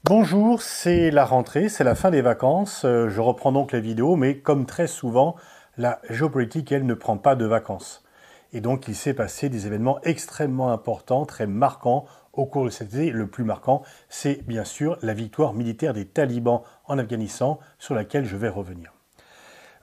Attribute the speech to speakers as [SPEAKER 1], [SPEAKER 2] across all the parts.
[SPEAKER 1] Bonjour, c'est la rentrée, c'est la fin des vacances. Je reprends donc la vidéo, mais comme très souvent, la géopolitique, elle, ne prend pas de vacances. Et donc, il s'est passé des événements extrêmement importants, très marquants au cours de cet été. Le plus marquant, c'est bien sûr la victoire militaire des talibans en Afghanistan, sur laquelle je vais revenir.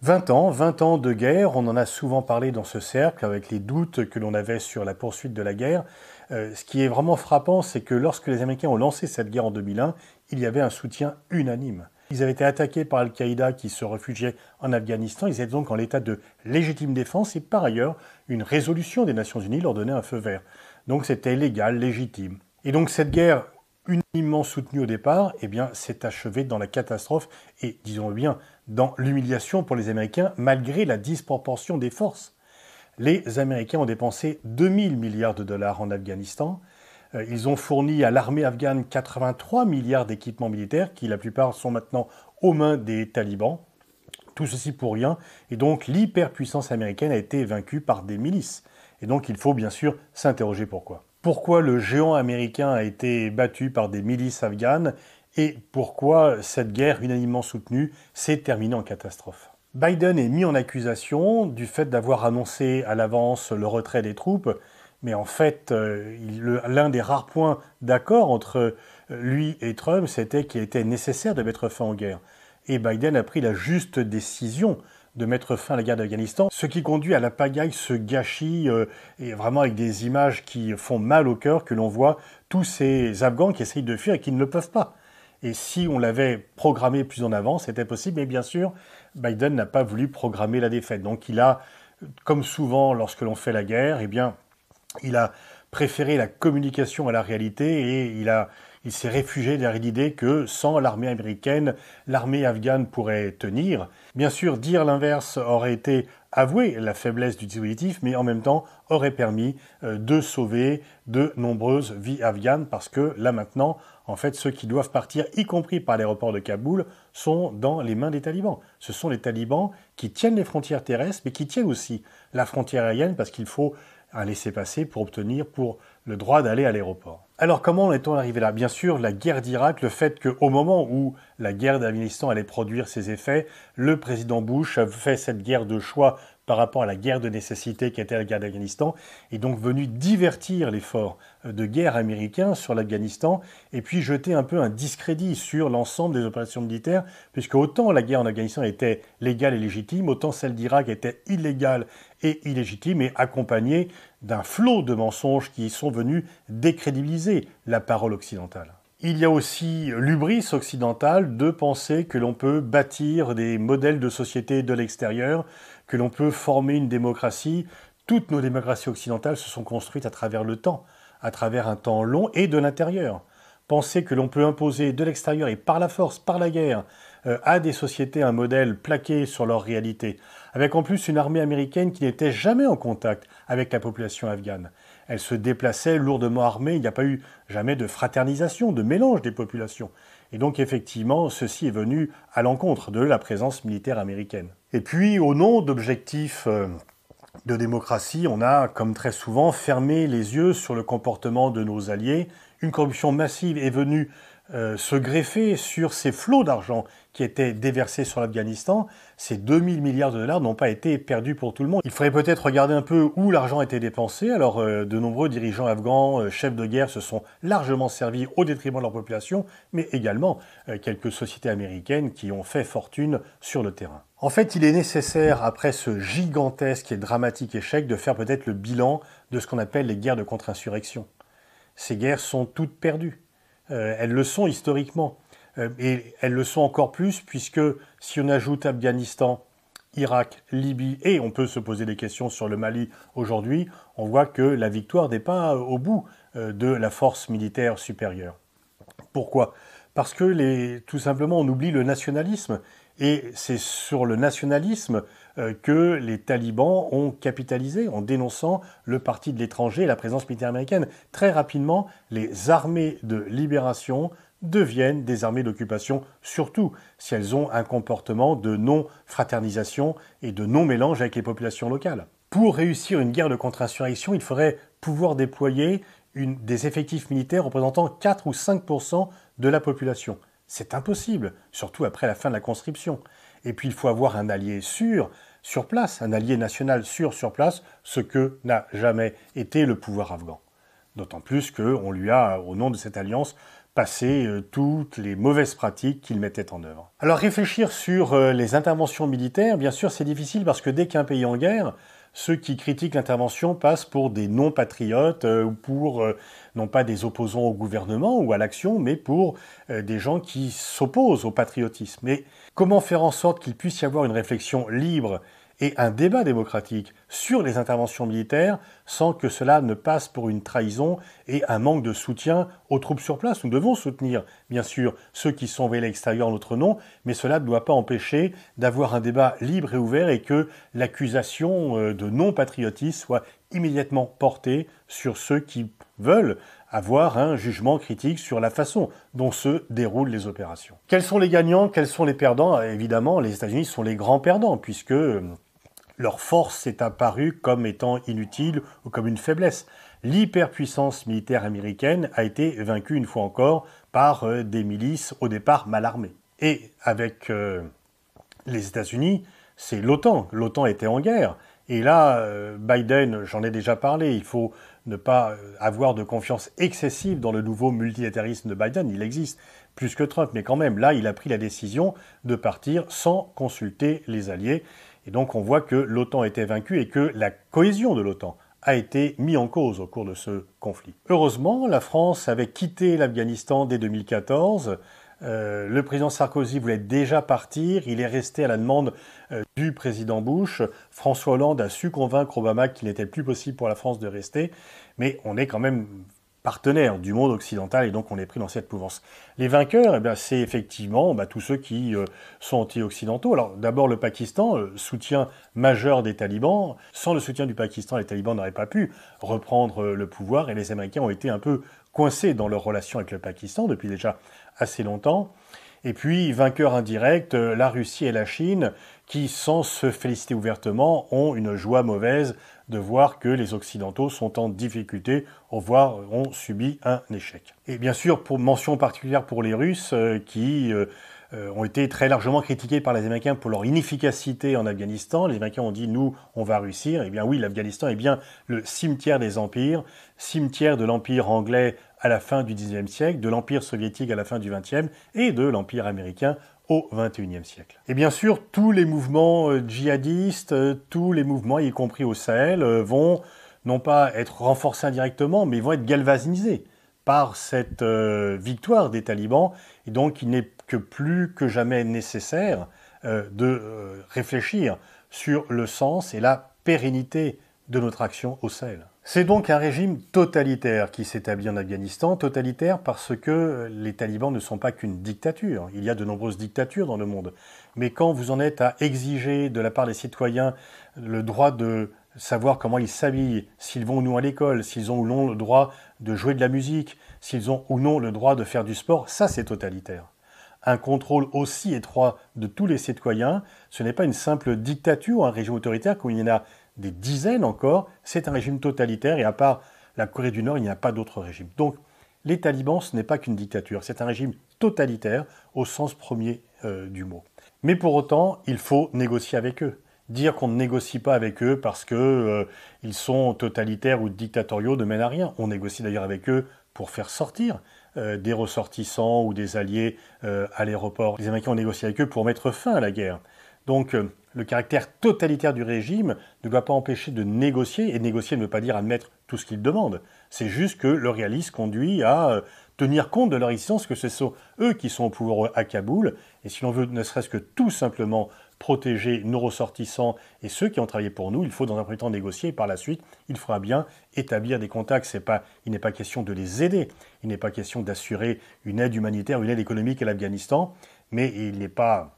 [SPEAKER 1] 20 ans de guerre, on en a souvent parlé dans ce cercle, avec les doutes que l'on avait sur la poursuite de la guerre. Ce qui est vraiment frappant, c'est que lorsque les Américains ont lancé cette guerre en 2001, il y avait un soutien unanime. Ils avaient été attaqués par Al-Qaïda qui se réfugiait en Afghanistan, ils étaient donc en l'état de légitime défense et par ailleurs, une résolution des Nations Unies leur donnait un feu vert. Donc c'était légal, légitime. Et donc cette guerre unanimement soutenue au départ, eh bien, s'est achevée dans la catastrophe et, disons-le bien, dans l'humiliation pour les Américains, malgré la disproportion des forces. Les Américains ont dépensé 2000 milliards de dollars en Afghanistan. Ils ont fourni à l'armée afghane 83 milliards d'équipements militaires, qui la plupart sont maintenant aux mains des talibans. Tout ceci pour rien. Et donc l'hyperpuissance américaine a été vaincue par des milices. Et donc il faut bien sûr s'interroger pourquoi. Pourquoi le géant américain a été battu par des milices afghanes et pourquoi cette guerre unanimement soutenue s'est terminée en catastrophe. Biden est mis en accusation du fait d'avoir annoncé à l'avance le retrait des troupes, mais en fait, l'un des rares points d'accord entre lui et Trump, c'était qu'il était nécessaire de mettre fin aux guerres. Et Biden a pris la juste décision de mettre fin à la guerre d'Afghanistan, ce qui conduit à la pagaille, ce gâchis, et vraiment avec des images qui font mal au cœur, que l'on voit tous ces Afghans qui essayent de fuir et qui ne le peuvent pas. Et si on l'avait programmé plus en avance, c'était possible, mais bien sûr, Biden n'a pas voulu programmer la défaite. Donc il a, comme souvent lorsque l'on fait la guerre, eh bien, il a préféré la communication à la réalité et il s'est réfugié derrière l'idée que sans l'armée américaine, l'armée afghane pourrait tenir. Bien sûr, dire l'inverse aurait été avouer la faiblesse du dispositif, mais en même temps aurait permis de sauver de nombreuses vies afghanes, parce que là maintenant, en fait, ceux qui doivent partir, y compris par l'aéroport de Kaboul, sont dans les mains des talibans. Ce sont les talibans qui tiennent les frontières terrestres, mais qui tiennent aussi la frontière aérienne, parce qu'il faut un laissez-passer pour obtenir le droit d'aller à l'aéroport. Alors comment en est-on arrivé là? Bien sûr, la guerre d'Irak, le fait qu'au moment où la guerre d'Afghanistan allait produire ses effets, le président Bush a fait cette guerre de choix par rapport à la guerre de nécessité qui était la guerre d'Afghanistan, est donc venu divertir l'effort de guerre américain sur l'Afghanistan et puis jeter un peu un discrédit sur l'ensemble des opérations militaires, puisque autant la guerre en Afghanistan était légale et légitime, autant celle d'Irak était illégale et illégitime et accompagnée d'un flot de mensonges qui sont venus décrédibiliser la parole occidentale. Il y a aussi l'hubris occidentale de penser que l'on peut bâtir des modèles de société de l'extérieur, que l'on peut former une démocratie. Toutes nos démocraties occidentales se sont construites à travers le temps, à travers un temps long et de l'intérieur. Penser que l'on peut imposer de l'extérieur et par la force, par la guerre, à des sociétés un modèle plaqué sur leur réalité, avec en plus une armée américaine qui n'était jamais en contact avec la population afghane. Elle se déplaçait lourdement armée, il n'y a pas eu jamais de fraternisation, de mélange des populations. Et donc effectivement, ceci est venu à l'encontre de la présence militaire américaine. Et puis, au nom d'objectifs de démocratie, on a, comme très souvent, fermé les yeux sur le comportement de nos alliés. Une corruption massive est venue se greffer sur ces flots d'argent qui étaient déversés sur l'Afghanistan. Ces 2000 milliards de dollars n'ont pas été perdus pour tout le monde. Il faudrait peut-être regarder un peu où l'argent a été dépensé. Alors, de nombreux dirigeants afghans, chefs de guerre, se sont largement servis au détriment de leur population, mais également quelques sociétés américaines qui ont fait fortune sur le terrain. En fait, il est nécessaire, après ce gigantesque et dramatique échec, de faire peut-être le bilan de ce qu'on appelle les guerres de contre-insurrection. Ces guerres sont toutes perdues. Elles le sont historiquement. Et elles le sont encore plus puisque si on ajoute Afghanistan, Irak, Libye, et on peut se poser des questions sur le Mali aujourd'hui, on voit que la victoire n'est pas au bout de la force militaire supérieure. Pourquoi? Parce que tout simplement on oublie le nationalisme. Et c'est sur le nationalisme que les talibans ont capitalisé en dénonçant le parti de l'étranger et la présence militaire américaine. Très rapidement, les armées de libération deviennent des armées d'occupation, surtout si elles ont un comportement de non-fraternisation et de non-mélange avec les populations locales. Pour réussir une guerre de contre-insurrection, il faudrait pouvoir déployer des effectifs militaires représentant 4 ou 5% de la population. C'est impossible, surtout après la fin de la conscription. Et puis il faut avoir un allié sûr sur place, un allié national sûr sur place, ce que n'a jamais été le pouvoir afghan. D'autant plus qu'on lui a, au nom de cette alliance, passé toutes les mauvaises pratiques qu'il mettait en œuvre. Alors réfléchir sur les interventions militaires, bien sûr c'est difficile parce que dès qu'un pays est en guerre, ceux qui critiquent l'intervention passent pour des non-patriotes ou pour non pas des opposants au gouvernement ou à l'action, mais pour des gens qui s'opposent au patriotisme. Mais comment faire en sorte qu'il puisse y avoir une réflexion libre et un débat démocratique sur les interventions militaires sans que cela ne passe pour une trahison et un manque de soutien aux troupes sur place. Nous devons soutenir, bien sûr, ceux qui sont envoyés à l'extérieur en notre nom, mais cela ne doit pas empêcher d'avoir un débat libre et ouvert et que l'accusation de non-patriotisme soit immédiatement portée sur ceux qui veulent avoir un jugement critique sur la façon dont se déroulent les opérations. Quels sont les gagnants, quels sont les perdants? Évidemment, les États-Unis sont les grands perdants, puisque leur force s'est apparue comme étant inutile ou comme une faiblesse. L'hyperpuissance militaire américaine a été vaincue une fois encore par des milices au départ mal armées. Et avec les États-Unis, c'est l'OTAN. L'OTAN était en guerre. Et là, Biden, j'en ai déjà parlé, il faut ne pas avoir de confiance excessive dans le nouveau multilatéralisme de Biden. Il existe plus que Trump, mais quand même, là, il a pris la décision de partir sans consulter les alliés. Et donc, on voit que l'OTAN était vaincue et que la cohésion de l'OTAN a été mise en cause au cours de ce conflit. Heureusement, la France avait quitté l'Afghanistan dès 2014. Le président Sarkozy voulait déjà partir, il est resté à la demande du président Bush. François Hollande a su convaincre Obama qu'il n'était plus possible pour la France de rester, mais on est quand même partenaire du monde occidental et donc on est pris dans cette mouvance. Les vainqueurs, c'est effectivement tous ceux qui sont anti-occidentaux. Alors d'abord le Pakistan, soutien majeur des talibans. Sans le soutien du Pakistan, les talibans n'auraient pas pu reprendre le pouvoir et les Américains ont été un peu coincés dans leur relation avec le Pakistan depuis déjà assez longtemps. Et puis, vainqueurs indirects, la Russie et la Chine, qui, sans se féliciter ouvertement, ont une joie mauvaise de voir que les Occidentaux sont en difficulté, voire ont subi un échec. Et bien sûr, pour mention particulière pour les Russes, qui ont été très largement critiqués par les Américains pour leur inefficacité en Afghanistan. Les Américains ont dit « nous, on va réussir ». Eh bien oui, l'Afghanistan est bien le cimetière des empires, cimetière de l'empire anglais à la fin du XIXe siècle, de l'empire soviétique à la fin du XXe et de l'empire américain au XXIe siècle. Et bien sûr, tous les mouvements djihadistes, tous les mouvements, y compris au Sahel, vont non pas être renforcés indirectement, mais vont être galvanisés par cette victoire des talibans. Et donc, il n'est que plus que jamais nécessaire de réfléchir sur le sens et la pérennité de notre action au Sahel. C'est donc un régime totalitaire qui s'établit en Afghanistan, totalitaire parce que les talibans ne sont pas qu'une dictature. Il y a de nombreuses dictatures dans le monde. Mais quand vous en êtes à exiger de la part des citoyens le droit de savoir comment ils s'habillent, s'ils vont ou non à l'école, s'ils ont ou non le droit de jouer de la musique, s'ils ont ou non le droit de faire du sport, ça c'est totalitaire. Un contrôle aussi étroit de tous les citoyens, ce n'est pas une simple dictature ou un régime autoritaire comme il y en a des dizaines encore, c'est un régime totalitaire et à part la Corée du Nord, il n'y a pas d'autre régime. Donc les talibans, ce n'est pas qu'une dictature, c'est un régime totalitaire au sens premier du mot. Mais pour autant, il faut négocier avec eux. Dire qu'on ne négocie pas avec eux parce que ils sont totalitaires ou dictatoriaux ne mène à rien. On négocie d'ailleurs avec eux pour faire sortir des ressortissants ou des alliés à l'aéroport. Les Américains ont négocié avec eux pour mettre fin à la guerre. Donc le caractère totalitaire du régime ne doit pas empêcher de négocier, et négocier ne veut pas dire admettre tout ce qu'ils demandent. C'est juste que le réalisme conduit à tenir compte de leur existence, que ce sont eux qui sont au pouvoir à Kaboul, et si l'on veut ne serait-ce que tout simplement protéger nos ressortissants et ceux qui ont travaillé pour nous, il faut dans un premier temps négocier, et par la suite, il faudra bien établir des contacts. Il n'est pas question de les aider, il n'est pas question d'assurer une aide humanitaire, une aide économique à l'Afghanistan, mais il n'est pas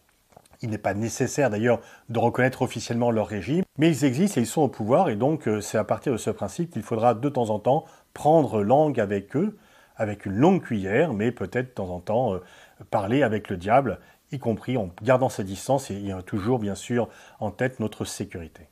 [SPEAKER 1] nécessaire d'ailleurs de reconnaître officiellement leur régime, mais ils existent et ils sont au pouvoir, et donc c'est à partir de ce principe qu'il faudra de temps en temps prendre langue avec eux, avec une longue cuillère, mais peut-être de temps en temps parler avec le diable, y compris en gardant sa distance et ayant toujours bien sûr en tête notre sécurité.